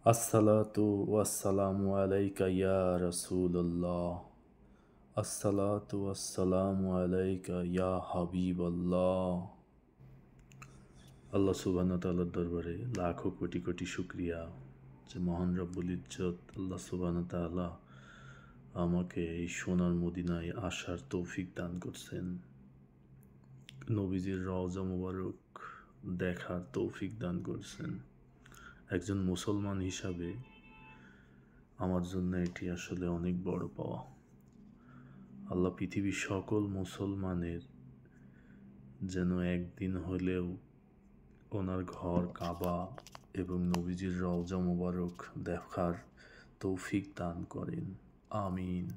আসসালাতু ওয়াসসালামু আলাইকা ইয়া রাসূলুল্লাহ। আসসালাতু ওয়াসসালামু আলাইকা ইয়া হাবিবাল্লাহ। আল্লাহ সুবহানাহু ওয়া তাআলার দরবারে লাখো কোটি কোটি শুকরিয়া যে মহান রব্বুল ইজ্জত আল্লাহ সুবহানাহু ওয়া তাআলা আমাকে এই সোনার মদিনায় আসার তৌফিক দান করছেন। নবীজির রওজা মুবারক দেখার তৌফিক দান করছেন। একজন মুসলমান হিসাবে আমার জন্য এটি আসলে অনেক বড় পাওয়া। আল্লাহ পৃথিবীর সকল মুসলমানের যেন একদিন হলেও ওনার ঘর কাবা এবং নবীজির রওজা মুবারক দেখার তৌফিক দান করেন। আমিন।